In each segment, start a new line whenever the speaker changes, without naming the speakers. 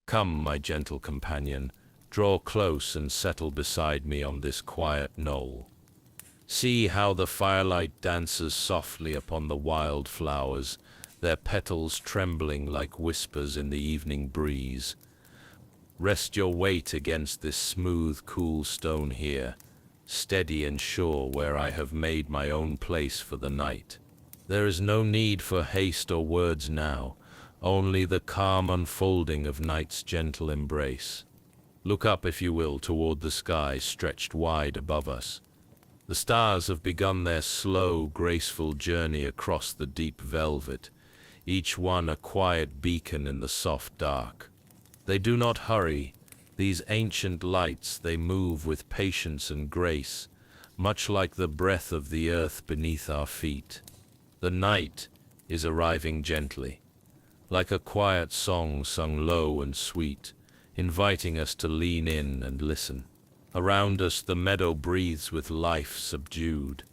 Come, my gentle companion, draw close and settle beside me on this quiet knoll. See how the firelight dances softly upon the wildflowers, their petals trembling like whispers in the evening breeze. Rest your weight against this smooth, cool stone here, steady and sure where I have made my own place for the night. There is no need for haste or words now, only the calm unfolding of night's gentle embrace. Look up, if you will, toward the sky stretched wide above us. The stars have begun their slow, graceful journey across the deep velvet, each one a quiet beacon in the soft dark. They do not hurry, these ancient lights, they move with patience and grace, much like the breath of the earth beneath our feet. The night is arriving gently, like a quiet song sung low and sweet, inviting us to lean in and listen. Around us the meadow breathes with life subdued,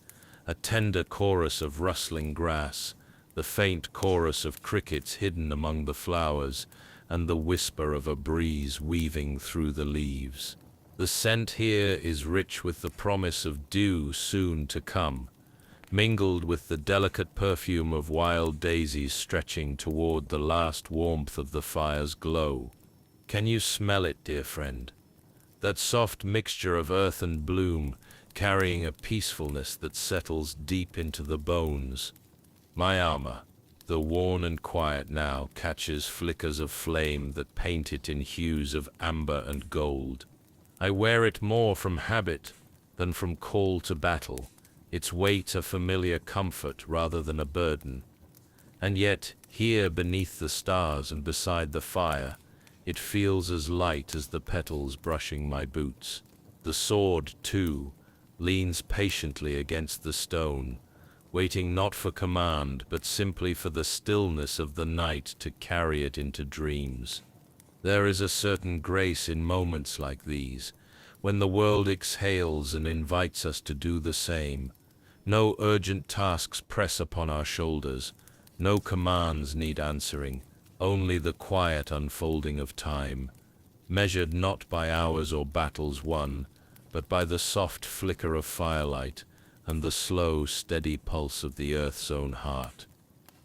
a tender chorus of rustling grass, the faint chorus of crickets hidden among the flowers, and the whisper of a breeze weaving through the leaves. The scent here is rich with the promise of dew soon to come, mingled with the delicate perfume of wild daisies stretching toward the last warmth of the fire's glow. Can you smell it, dear friend? That soft mixture of earth and bloom, carrying a peacefulness that settles deep into the bones. My armor, though worn and quiet now, catches flickers of flame that paint it in hues of amber and gold. I wear it more from habit than from call to battle, its weight a familiar comfort rather than a burden. And yet, here beneath the stars and beside the fire, it feels as light as the petals brushing my boots. The sword, too, leans patiently against the stone, waiting not for command, but simply for the stillness of the night to carry it into dreams. There is a certain grace in moments like these, when the world exhales and invites us to do the same. No urgent tasks press upon our shoulders, no commands need answering, only the quiet unfolding of time, measured not by hours or battles won, but by the soft flicker of firelight and the slow, steady pulse of the earth's own heart.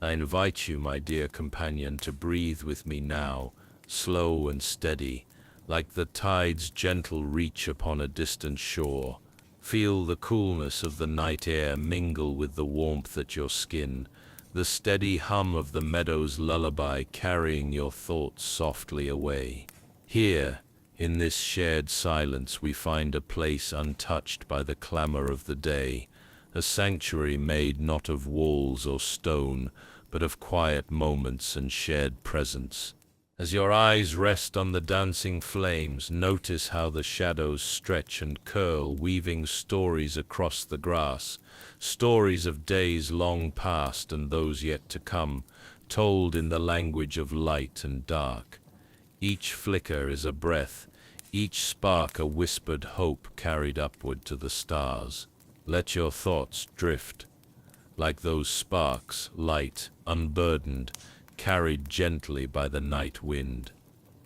I invite you, my dear companion, to breathe with me now, slow and steady, like the tide's gentle reach upon a distant shore. Feel the coolness of the night air mingle with the warmth at your skin, the steady hum of the meadow's lullaby carrying your thoughts softly away. Here, in this shared silence, we find a place untouched by the clamor of the day, a sanctuary made not of walls or stone, but of quiet moments and shared presence. As your eyes rest on the dancing flames, notice how the shadows stretch and curl, weaving stories across the grass, stories of days long past and those yet to come, told in the language of light and dark. Each flicker is a breath, each spark a whispered hope carried upward to the stars. Let your thoughts drift, like those sparks, light, unburdened, carried gently by the night wind.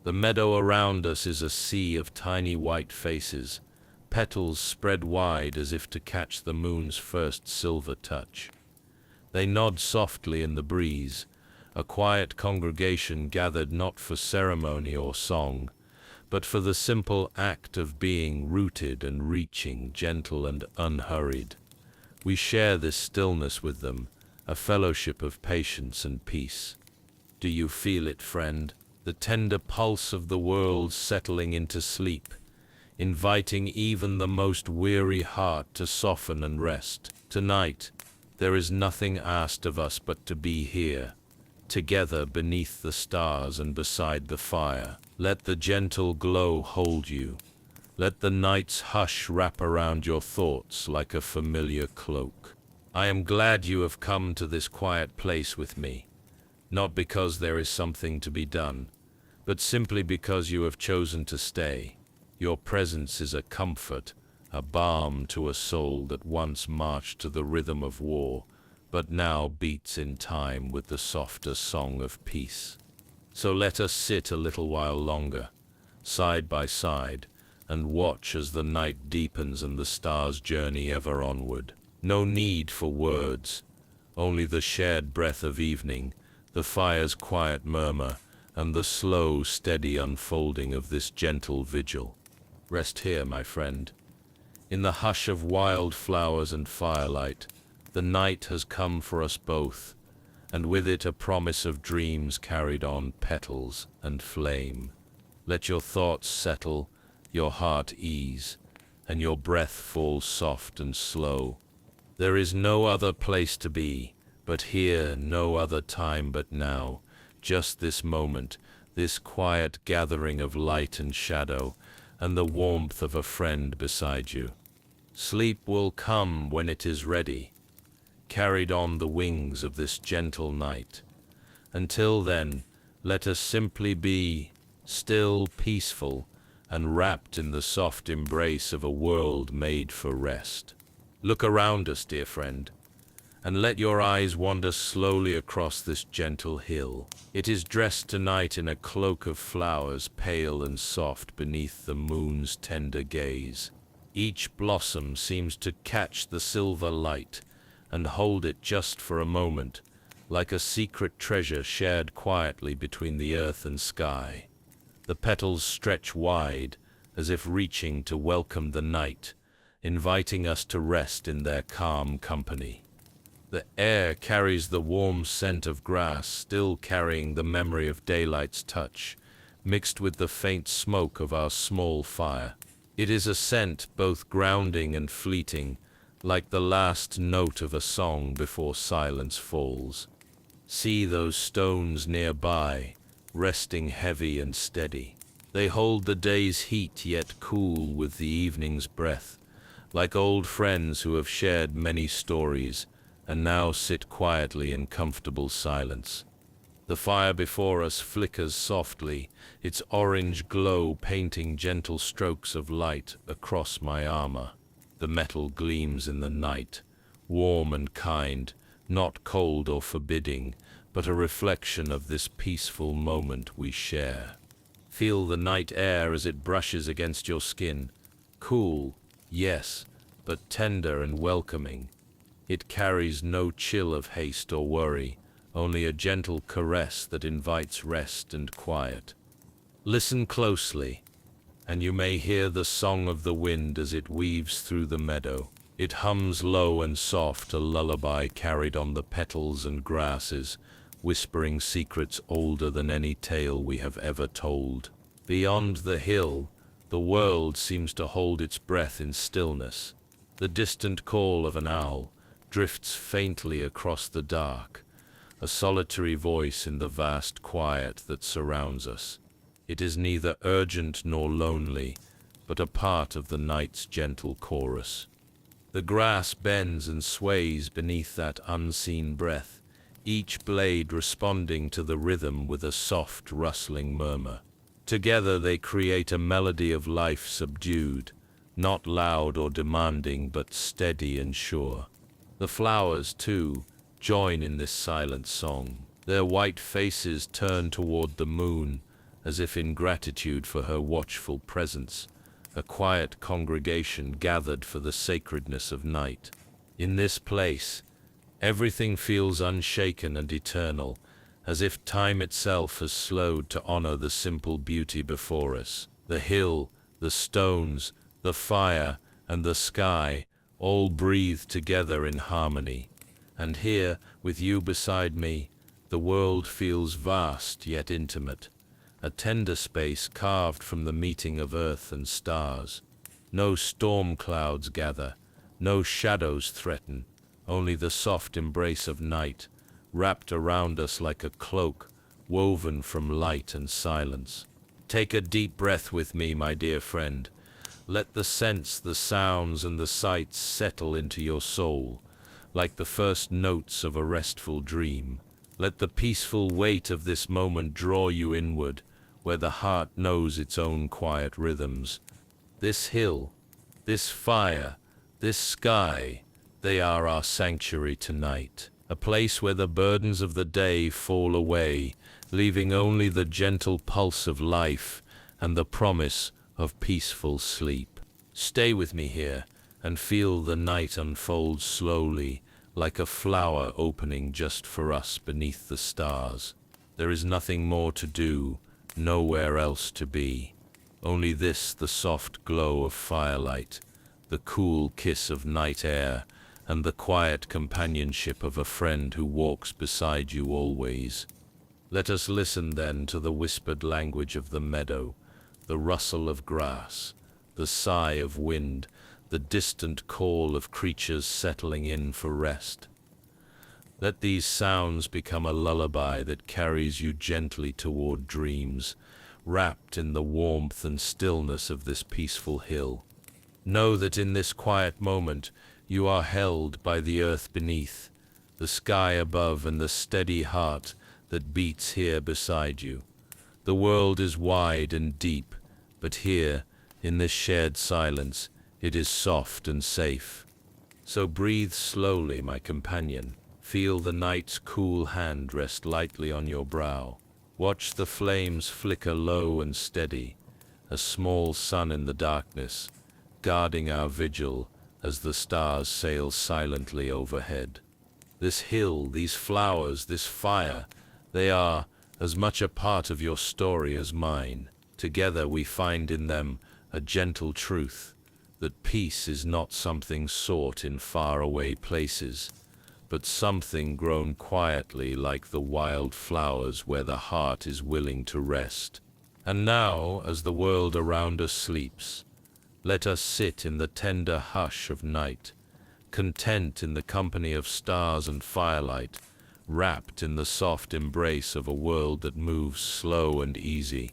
The meadow around us is a sea of tiny white faces, petals spread wide as if to catch the moon's first silver touch. They nod softly in the breeze, a quiet congregation gathered not for ceremony or song, but for the simple act of being, rooted and reaching, gentle and unhurried. We share this stillness with them, a fellowship of patience and peace. Do you feel it, friend? The tender pulse of the world settling into sleep, inviting even the most weary heart to soften and rest. Tonight, there is nothing asked of us but to be here, together beneath the stars and beside the fire. Let the gentle glow hold you. Let the night's hush wrap around your thoughts like a familiar cloak. I am glad you have come to this quiet place with me, not because there is something to be done, but simply because you have chosen to stay. Your presence is a comfort, a balm to a soul that once marched to the rhythm of war, but now beats in time with the softer song of peace. So let us sit a little while longer, side by side, and watch as the night deepens and the stars journey ever onward. No need for words, only the shared breath of evening, the fire's quiet murmur, and the slow, steady unfolding of this gentle vigil. Rest here, my friend. In the hush of wildflowers and firelight, the night has come for us both, and with it a promise of dreams carried on petals and flame. Let your thoughts settle, your heart ease, and your breath fall soft and slow. There is no other place to be, but here, no other time but now, just this moment, this quiet gathering of light and shadow, and the warmth of a friend beside you. Sleep will come when it is ready, carried on the wings of this gentle night. Until then, let us simply be still, peaceful, and wrapped in the soft embrace of a world made for rest. Look around us, dear friend, and let your eyes wander slowly across this gentle hill. It is dressed tonight in a cloak of flowers, pale and soft beneath the moon's tender gaze. Each blossom seems to catch the silver light and hold it just for a moment, like a secret treasure shared quietly between the earth and sky. The petals stretch wide, as if reaching to welcome the night, inviting us to rest in their calm company. The air carries the warm scent of grass, still carrying the memory of daylight's touch, mixed with the faint smoke of our small fire. It is a scent both grounding and fleeting, like the last note of a song before silence falls. See those stones nearby, resting heavy and steady. They hold the day's heat, yet cool with the evening's breath, like old friends who have shared many stories and now sit quietly in comfortable silence. The fire before us flickers softly, its orange glow painting gentle strokes of light across my armor. The metal gleams in the night, warm and kind, not cold or forbidding, but a reflection of this peaceful moment we share. Feel the night air as it brushes against your skin. Cool, yes, but tender and welcoming. It carries no chill of haste or worry, only a gentle caress that invites rest and quiet. Listen closely, and you may hear the song of the wind as it weaves through the meadow. It hums low and soft, a lullaby carried on the petals and grasses, whispering secrets older than any tale we have ever told. Beyond the hill, the world seems to hold its breath in stillness. The distant call of an owl drifts faintly across the dark, a solitary voice in the vast quiet that surrounds us. It is neither urgent nor lonely, but a part of the night's gentle chorus. The grass bends and sways beneath that unseen breath, each blade responding to the rhythm with a soft, rustling murmur. Together they create a melody of life subdued, not loud or demanding, but steady and sure. The flowers, too, join in this silent song. Their white faces turn toward the moon, as if in gratitude for her watchful presence, a quiet congregation gathered for the sacredness of night. In this place, everything feels unshaken and eternal, as if time itself has slowed to honor the simple beauty before us. The hill, the stones, the fire, and the sky all breathe together in harmony. And here, with you beside me, the world feels vast yet intimate, a tender space carved from the meeting of earth and stars. No storm clouds gather, no shadows threaten, only the soft embrace of night, wrapped around us like a cloak, woven from light and silence. Take a deep breath with me, my dear friend. Let the scents, the sounds, and the sights settle into your soul, like the first notes of a restful dream. Let the peaceful weight of this moment draw you inward, where the heart knows its own quiet rhythms. This hill, this fire, this sky, they are our sanctuary tonight, a place where the burdens of the day fall away, leaving only the gentle pulse of life and the promise of peaceful sleep. Stay with me here and feel the night unfold slowly, like a flower opening just for us beneath the stars. There is nothing more to do, nowhere else to be. Only this, the soft glow of firelight, the cool kiss of night air, and the quiet companionship of a friend who walks beside you always. Let us listen then to the whispered language of the meadow, the rustle of grass, the sigh of wind, the distant call of creatures settling in for rest. Let these sounds become a lullaby that carries you gently toward dreams, wrapped in the warmth and stillness of this peaceful hill. Know that in this quiet moment you are held by the earth beneath, the sky above, and the steady heart that beats here beside you. The world is wide and deep, but here, in this shared silence, it is soft and safe. So breathe slowly, my companion. Feel the night's cool hand rest lightly on your brow. Watch the flames flicker low and steady, a small sun in the darkness, guarding our vigil as the stars sail silently overhead. This hill, these flowers, this fire, they are as much a part of your story as mine. Together we find in them a gentle truth, that peace is not something sought in faraway places, but something grown quietly like the wildflowers where the heart is willing to rest. And now, as the world around us sleeps, let us sit in the tender hush of night, content in the company of stars and firelight, wrapped in the soft embrace of a world that moves slow and easy,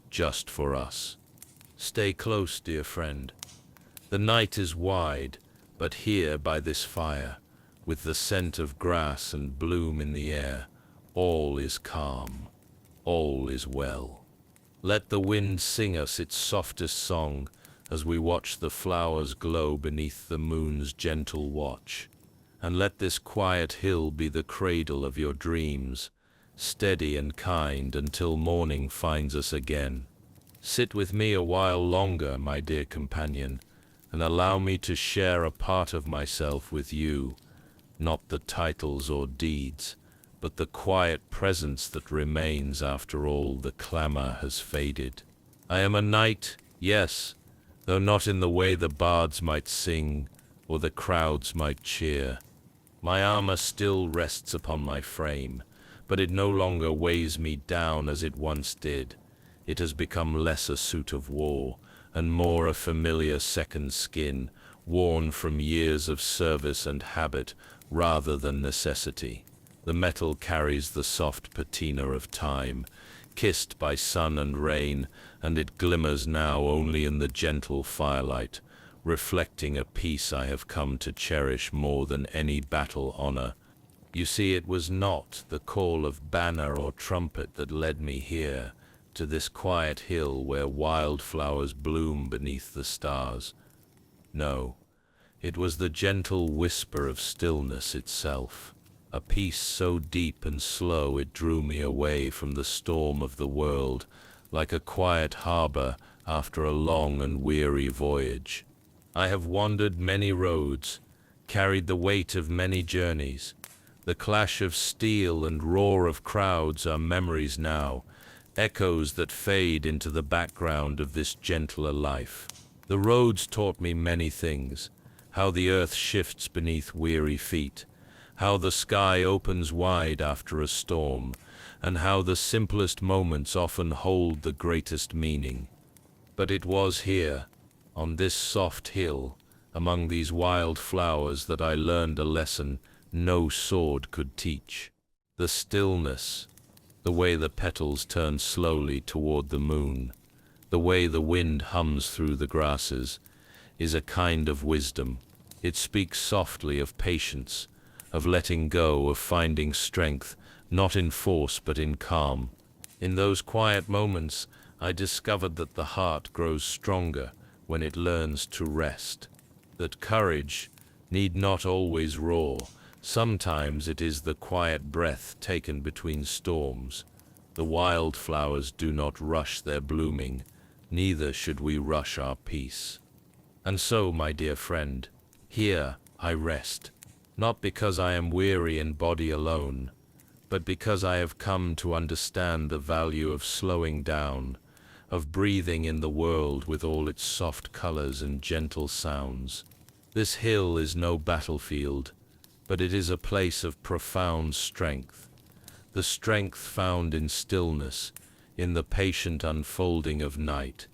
just for us. Stay close, dear friend. The night is wide, but here by this fire, with the scent of grass and bloom in the air, all is calm, all is well. Let the wind sing us its softest song as we watch the flowers glow beneath the moon's gentle watch. And let this quiet hill be the cradle of your dreams, steady and kind until morning finds us again. Sit with me a while longer, my dear companion, and allow me to share a part of myself with you, not the titles or deeds, but the quiet presence that remains after all the clamor has faded. I am a knight, yes, though not in the way the bards might sing or the crowds might cheer. My armor still rests upon my frame, but it no longer weighs me down as it once did. It has become less a suit of war, and more a familiar second skin, worn from years of service and habit rather than necessity. The metal carries the soft patina of time, kissed by sun and rain, and it glimmers now only in the gentle firelight, reflecting a peace I have come to cherish more than any battle honor. You see, it was not the call of banner or trumpet that led me here, to this quiet hill where wildflowers bloom beneath the stars. No, it was the gentle whisper of stillness itself, a peace so deep and slow it drew me away from the storm of the world, like a quiet harbor after a long and weary voyage. I have wandered many roads, carried the weight of many journeys. The clash of steel and roar of crowds are memories now, echoes that fade into the background of this gentler life. The roads taught me many things, how the earth shifts beneath weary feet, how the sky opens wide after a storm, and how the simplest moments often hold the greatest meaning. But it was here, on this soft hill, among these wild flowers, that I learned a lesson no sword could teach. The stillness, the way the petals turn slowly toward the moon, the way the wind hums through the grasses, is a kind of wisdom. It speaks softly of patience, of letting go, of finding strength, not in force but in calm. In those quiet moments, I discovered that the heart grows stronger when it learns to rest, that courage need not always roar. Sometimes it is the quiet breath taken between storms. The wildflowers do not rush their blooming, neither should we rush our peace. And so, my dear friend, here I rest, not because I am weary in body alone, but because I have come to understand the value of slowing down, of breathing in the world with all its soft colors and gentle sounds. This hill is no battlefield, but it is a place of profound strength, the strength found in stillness, in the patient unfolding of night,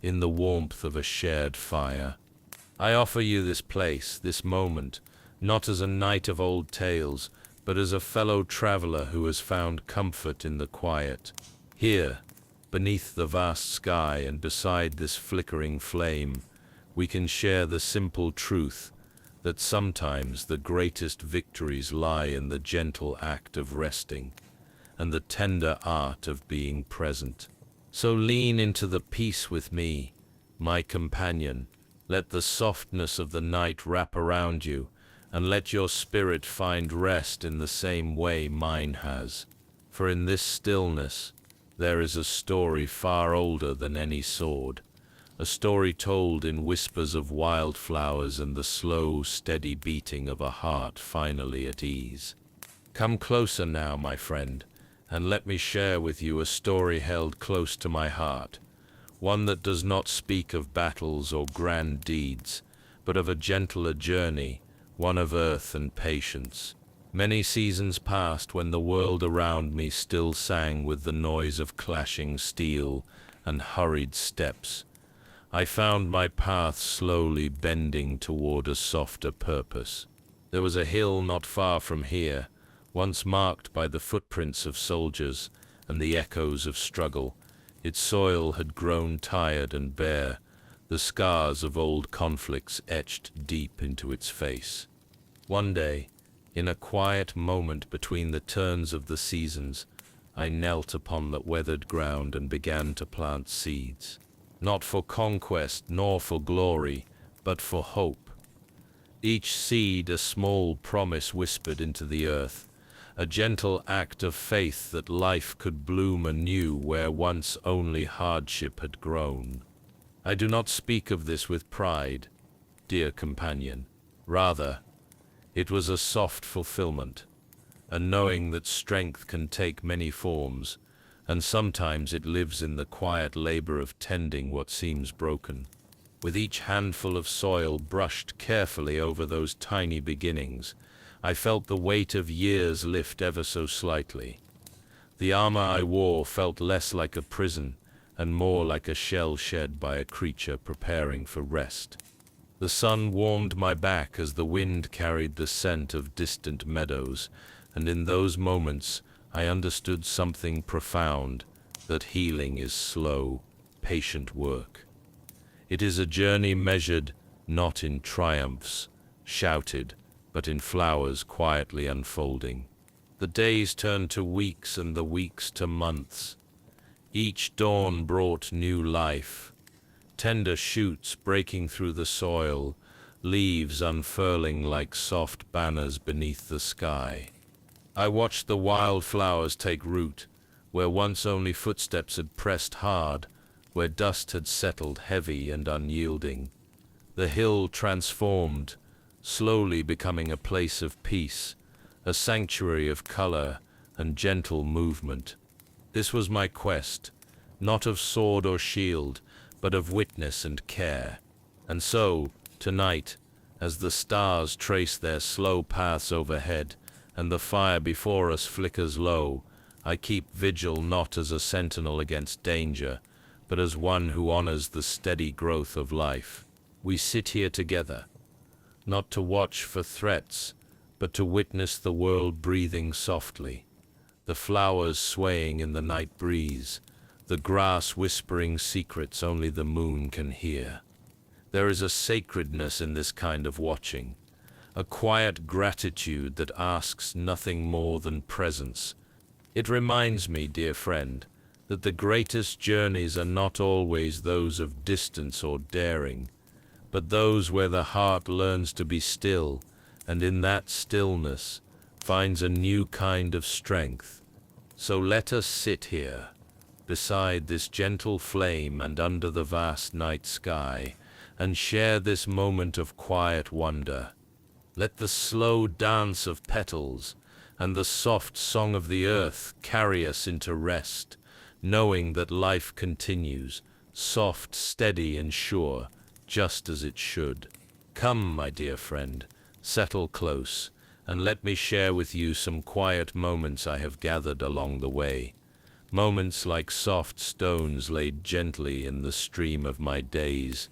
in the warmth of a shared fire. I offer you this place, this moment, not as a knight of old tales, but as a fellow traveler who has found comfort in the quiet. Here, beneath the vast sky and beside this flickering flame, we can share the simple truth that sometimes the greatest victories lie in the gentle act of resting and the tender art of being present. So lean into the peace with me, my companion. Let the softness of the night wrap around you, and let your spirit find rest in the same way mine has. For in this stillness, there is a story far older than any sword, a story told in whispers of wildflowers and the slow, steady beating of a heart finally at ease. Come closer now, my friend, and let me share with you a story held close to my heart, one that does not speak of battles or grand deeds, but of a gentler journey, one of earth and patience. Many seasons passed when the world around me still sang with the noise of clashing steel and hurried steps. I found my path slowly bending toward a softer purpose. There was a hill not far from here, once marked by the footprints of soldiers and the echoes of struggle. Its soil had grown tired and bare, the scars of old conflicts etched deep into its face. One day, in a quiet moment between the turns of the seasons, I knelt upon the weathered ground and began to plant seeds. Not for conquest nor for glory, but for hope. Each seed a small promise whispered into the earth, a gentle act of faith that life could bloom anew where once only hardship had grown. I do not speak of this with pride, dear companion. Rather, it was a soft fulfillment, a knowing that strength can take many forms, and sometimes it lives in the quiet labor of tending what seems broken. With each handful of soil brushed carefully over those tiny beginnings, I felt the weight of years lift ever so slightly. The armor I wore felt less like a prison and more like a shell shed by a creature preparing for rest. The sun warmed my back as the wind carried the scent of distant meadows, and in those moments I understood something profound, that healing is slow, patient work. It is a journey measured not in triumphs, shouted, but in flowers quietly unfolding. The days turned to weeks and the weeks to months. Each dawn brought new life, tender shoots breaking through the soil, leaves unfurling like soft banners beneath the sky. I watched the wildflowers take root, where once only footsteps had pressed hard, where dust had settled heavy and unyielding. The hill transformed, slowly becoming a place of peace, a sanctuary of color and gentle movement. This was my quest, not of sword or shield, but of witness and care. And so, tonight, as the stars trace their slow paths overhead, and the fire before us flickers low, I keep vigil not as a sentinel against danger, but as one who honors the steady growth of life. We sit here together, not to watch for threats, but to witness the world breathing softly, the flowers swaying in the night breeze, the grass whispering secrets only the moon can hear. There is a sacredness in this kind of watching, a quiet gratitude that asks nothing more than presence. It reminds me, dear friend, that the greatest journeys are not always those of distance or daring, but those where the heart learns to be still and in that stillness finds a new kind of strength. So let us sit here, beside this gentle flame and under the vast night sky, and share this moment of quiet wonder. Let the slow dance of petals and the soft song of the earth carry us into rest, knowing that life continues, soft, steady, and sure, just as it should. Come, my dear friend, settle close, and let me share with you some quiet moments I have gathered along the way. Moments like soft stones laid gently in the stream of my days,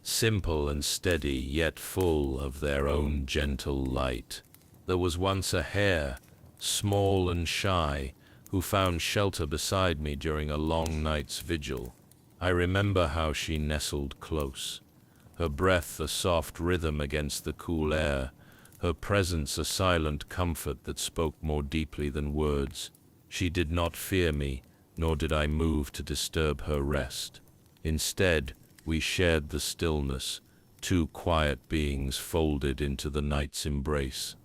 simple and steady, yet full of their own gentle light. There was once a hare, small and shy, who found shelter beside me during a long night's vigil. I remember how she nestled close, her breath a soft rhythm against the cool air, her presence a silent comfort that spoke more deeply than words. She did not fear me, nor did I move to disturb her rest. Instead, we shared the stillness, two quiet beings folded into the night's embrace.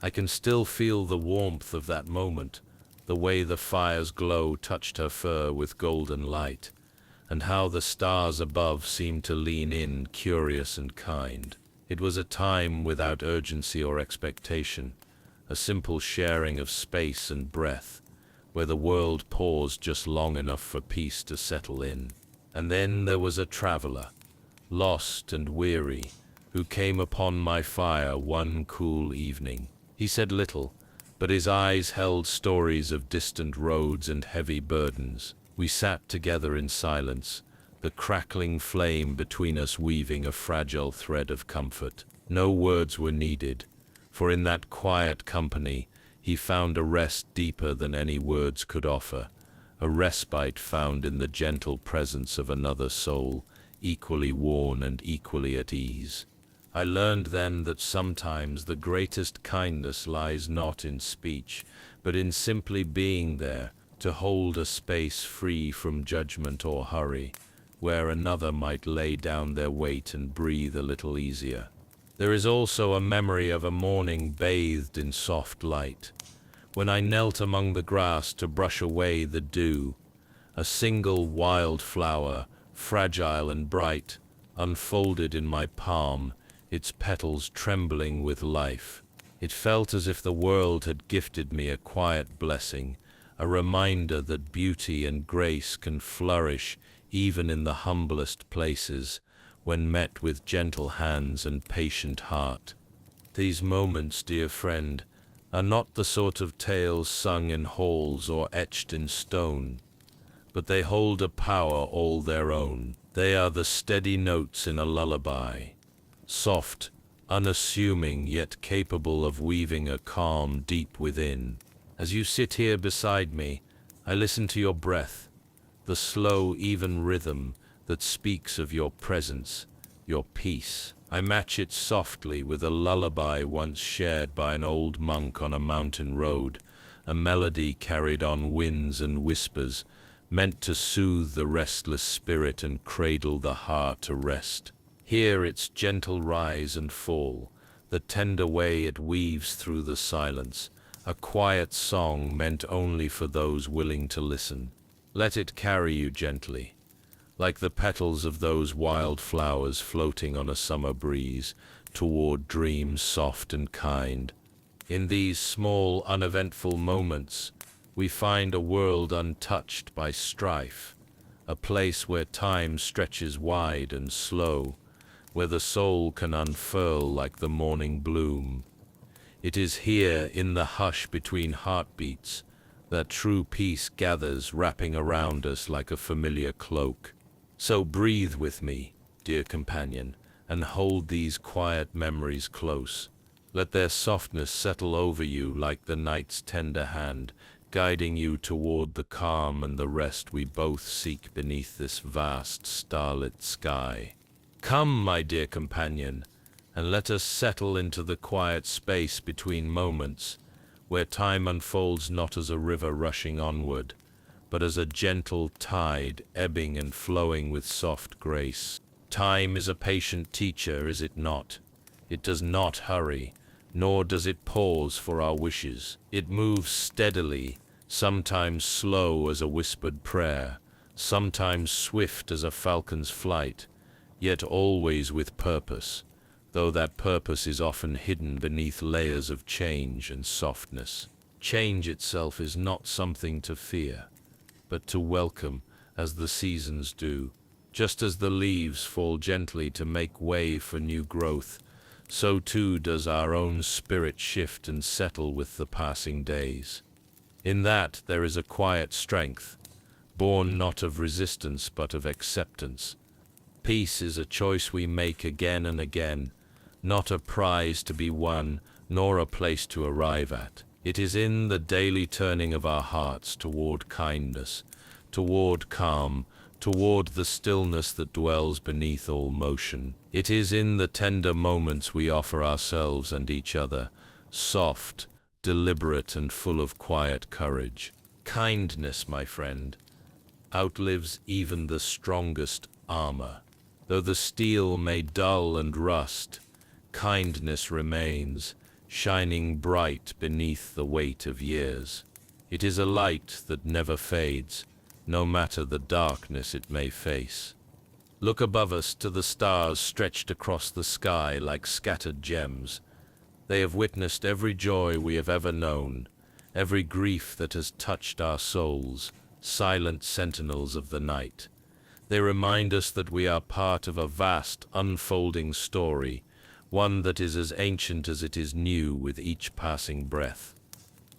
I can still feel the warmth of that moment, the way the fire's glow touched her fur with golden light, and how the stars above seemed to lean in, curious and kind. It was a time without urgency or expectation, a simple sharing of space and breath, where the world paused just long enough for peace to settle in. And then there was a traveler, lost and weary, who came upon my fire one cool evening. He said little, but his eyes held stories of distant roads and heavy burdens. We sat together in silence, the crackling flame between us weaving a fragile thread of comfort. No words were needed, for in that quiet company he found a rest deeper than any words could offer, a respite found in the gentle presence of another soul, equally worn and equally at ease. I learned then that sometimes the greatest kindness lies not in speech, but in simply being there, to hold a space free from judgment or hurry, where another might lay down their weight and breathe a little easier. There is also a memory of a morning bathed in soft light, when I knelt among the grass to brush away the dew. A single wildflower, fragile and bright, unfolded in my palm, its petals trembling with life. It felt as if the world had gifted me a quiet blessing, a reminder that beauty and grace can flourish even in the humblest places, when met with gentle hands and patient heart. These moments, dear friend, are not the sort of tales sung in halls or etched in stone, but they hold a power all their own. They are the steady notes in a lullaby, soft, unassuming, yet capable of weaving a calm deep within. As you sit here beside me, I listen to your breath, the slow, even rhythm that speaks of your presence, your peace. I match it softly with a lullaby once shared by an old monk on a mountain road, a melody carried on winds and whispers, meant to soothe the restless spirit and cradle the heart to rest. Hear its gentle rise and fall, the tender way it weaves through the silence, a quiet song meant only for those willing to listen. Let it carry you gently, like the petals of those wildflowers floating on a summer breeze, toward dreams soft and kind. In these small, uneventful moments, we find a world untouched by strife, a place where time stretches wide and slow, where the soul can unfurl like the morning bloom. It is here, in the hush between heartbeats, that true peace gathers, wrapping around us like a familiar cloak. So breathe with me, dear companion, and hold these quiet memories close. Let their softness settle over you like the night's tender hand, guiding you toward the calm and the rest we both seek beneath this vast starlit sky. Come, my dear companion, and let us settle into the quiet space between moments, where time unfolds not as a river rushing onward, but as a gentle tide ebbing and flowing with soft grace. Time is a patient teacher, is it not? It does not hurry, nor does it pause for our wishes. It moves steadily, sometimes slow as a whispered prayer, sometimes swift as a falcon's flight, yet always with purpose, though that purpose is often hidden beneath layers of change and softness. Change itself is not something to fear, but to welcome as the seasons do. Just as the leaves fall gently to make way for new growth, so too does our own spirit shift and settle with the passing days. In that there is a quiet strength, born not of resistance but of acceptance. Peace is a choice we make again and again, not a prize to be won, nor a place to arrive at. It is in the daily turning of our hearts toward kindness, toward calm, toward the stillness that dwells beneath all motion. It is in the tender moments we offer ourselves and each other, soft, deliberate, and full of quiet courage. Kindness, my friend, outlives even the strongest armor. Though the steel may dull and rust, kindness remains, shining bright beneath the weight of years. It is a light that never fades, no matter the darkness it may face. Look above us to the stars stretched across the sky like scattered gems. They have witnessed every joy we have ever known, every grief that has touched our souls, silent sentinels of the night. They remind us that we are part of a vast, unfolding story, one that is as ancient as it is new with each passing breath.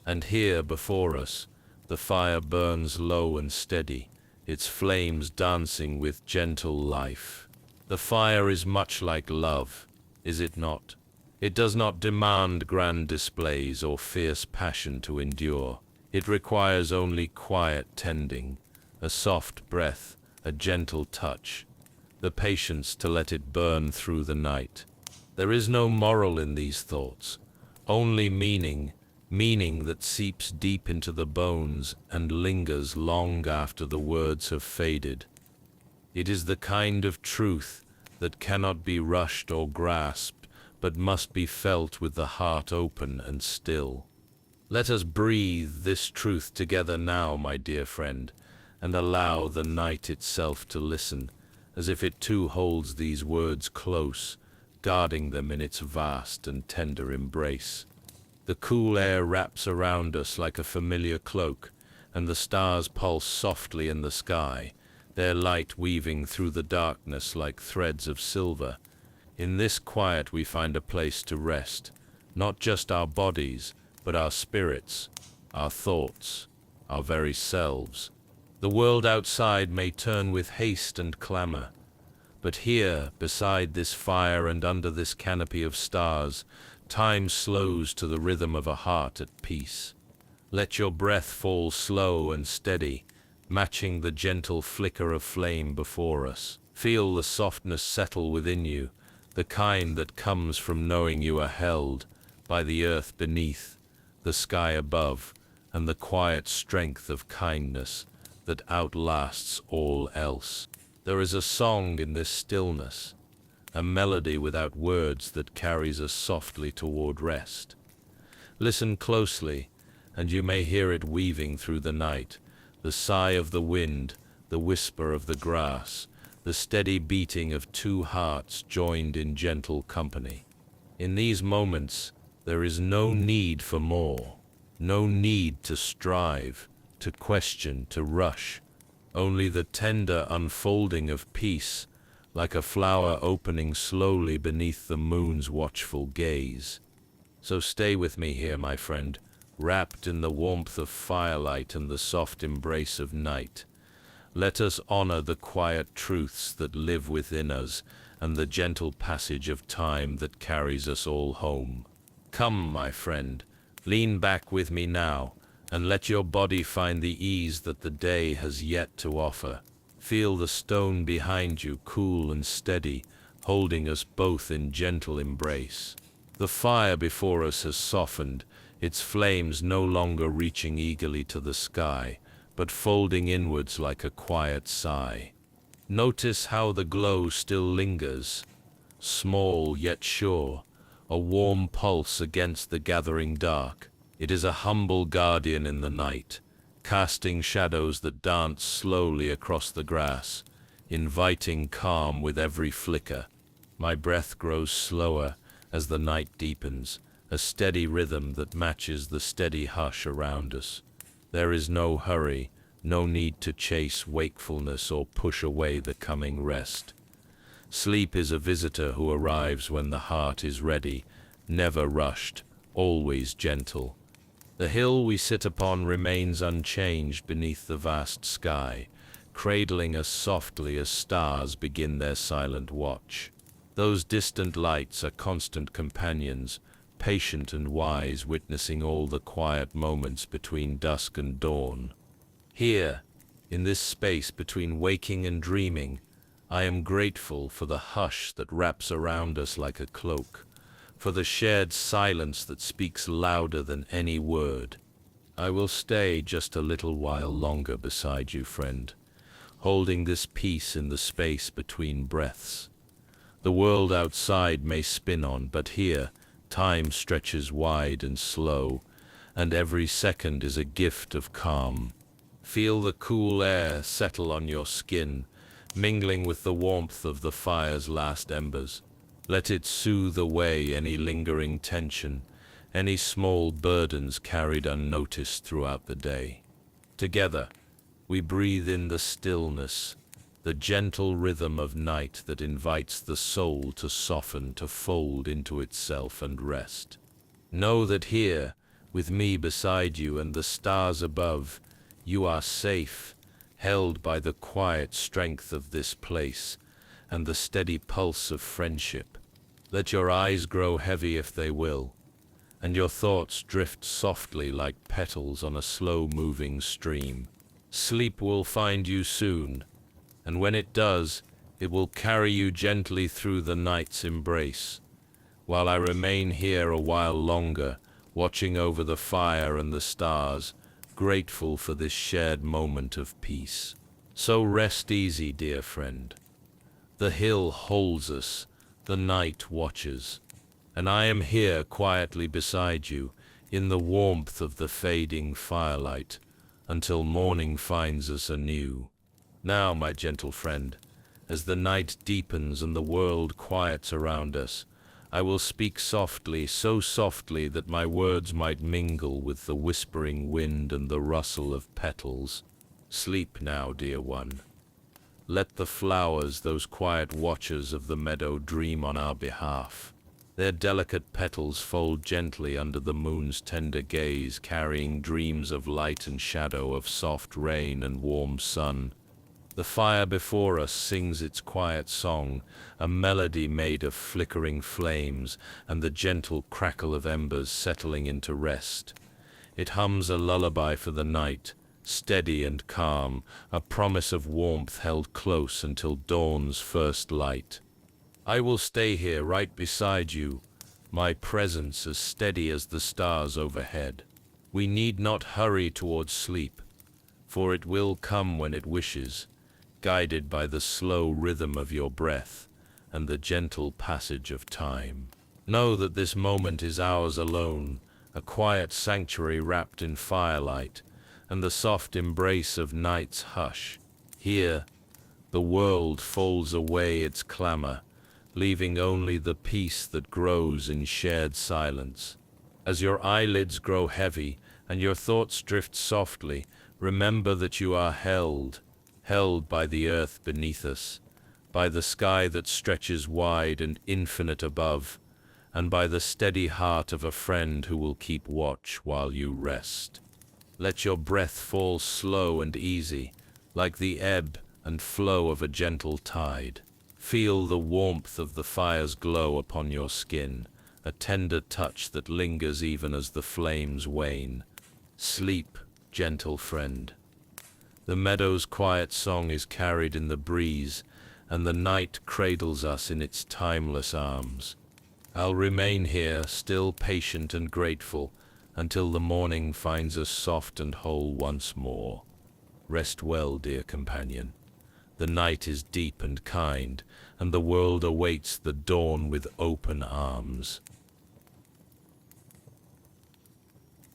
And here before us, the fire burns low and steady, its flames dancing with gentle life. The fire is much like love, is it not? It does not demand grand displays or fierce passion to endure. It requires only quiet tending, a soft breath, a gentle touch, the patience to let it burn through the night. There is no moral in these thoughts, only meaning that seeps deep into the bones and lingers long after the words have faded. It is the kind of truth that cannot be rushed or grasped, but must be felt with the heart open and still. Let us breathe this truth together now, my dear friend, and allow the night itself to listen, as if it too holds these words close, guarding them in its vast and tender embrace. The cool air wraps around us like a familiar cloak, and the stars pulse softly in the sky, their light weaving through the darkness like threads of silver. In this quiet we find a place to rest, not just our bodies, but our spirits, our thoughts, our very selves. The world outside may turn with haste and clamor, but here, beside this fire and under this canopy of stars, time slows to the rhythm of a heart at peace. Let your breath fall slow and steady, matching the gentle flicker of flame before us. Feel the softness settle within you, the kind that comes from knowing you are held by the earth beneath, the sky above, and the quiet strength of kindness that outlasts all else. There is a song in this stillness, a melody without words that carries us softly toward rest. Listen closely, and you may hear it weaving through the night, the sigh of the wind, the whisper of the grass, the steady beating of two hearts joined in gentle company. In these moments, there is no need for more, no need to strive, to question, to rush, only the tender unfolding of peace, like a flower opening slowly beneath the moon's watchful gaze. So stay with me here, my friend, wrapped in the warmth of firelight and the soft embrace of night. Let us honor the quiet truths that live within us and the gentle passage of time that carries us all home. Come, my friend, lean back with me now, and let your body find the ease that the day has yet to offer. Feel the stone behind you, cool and steady, holding us both in gentle embrace. The fire before us has softened, its flames no longer reaching eagerly to the sky, but folding inwards like a quiet sigh. Notice how the glow still lingers, small yet sure, a warm pulse against the gathering dark. It is a humble guardian in the night, casting shadows that dance slowly across the grass, inviting calm with every flicker. My breath grows slower as the night deepens, a steady rhythm that matches the steady hush around us. There is no hurry, no need to chase wakefulness or push away the coming rest. Sleep is a visitor who arrives when the heart is ready, never rushed, always gentle. The hill we sit upon remains unchanged beneath the vast sky, cradling us softly as stars begin their silent watch. Those distant lights are constant companions, patient and wise, witnessing all the quiet moments between dusk and dawn. Here, in this space between waking and dreaming, I am grateful for the hush that wraps around us like a cloak, for the shared silence that speaks louder than any word. I will stay just a little while longer beside you, friend, holding this peace in the space between breaths. The world outside may spin on, but here, time stretches wide and slow, and every second is a gift of calm. Feel the cool air settle on your skin, mingling with the warmth of the fire's last embers. Let it soothe away any lingering tension, any small burdens carried unnoticed throughout the day. Together, we breathe in the stillness, the gentle rhythm of night that invites the soul to soften, to fold into itself and rest. Know that here, with me beside you and the stars above, you are safe, held by the quiet strength of this place and the steady pulse of friendship. Let your eyes grow heavy if they will, and your thoughts drift softly like petals on a slow-moving stream. Sleep will find you soon, and when it does, it will carry you gently through the night's embrace, while I remain here a while longer, watching over the fire and the stars, grateful for this shared moment of peace. So rest easy, dear friend. The hill holds us, the night watches, and I am here quietly beside you, in the warmth of the fading firelight, until morning finds us anew. Now, my gentle friend, as the night deepens and the world quiets around us, I will speak softly, so softly that my words might mingle with the whispering wind and the rustle of petals. Sleep now, dear one. Let the flowers, those quiet watchers of the meadow, dream on our behalf. Their delicate petals fold gently under the moon's tender gaze, carrying dreams of light and shadow, of soft rain and warm sun. The fire before us sings its quiet song, a melody made of flickering flames and the gentle crackle of embers settling into rest. It hums a lullaby for the night, steady and calm, a promise of warmth held close until dawn's first light. I will stay here right beside you, my presence as steady as the stars overhead. We need not hurry towards sleep, for it will come when it wishes, guided by the slow rhythm of your breath and the gentle passage of time. Know that this moment is ours alone, a quiet sanctuary wrapped in firelight and the soft embrace of night's hush. Here, the world folds away its clamor, leaving only the peace that grows in shared silence. As your eyelids grow heavy and your thoughts drift softly, remember that you are held by the earth beneath us, by the sky that stretches wide and infinite above, and by the steady heart of a friend who will keep watch while you rest. Let your breath fall slow and easy, like the ebb and flow of a gentle tide. Feel the warmth of the fire's glow upon your skin, a tender touch that lingers even as the flames wane. Sleep, gentle friend. The meadow's quiet song is carried in the breeze, and the night cradles us in its timeless arms. I'll remain here, still patient and grateful, until the morning finds us soft and whole once more. Rest well, dear companion. The night is deep and kind, and the world awaits the dawn with open arms.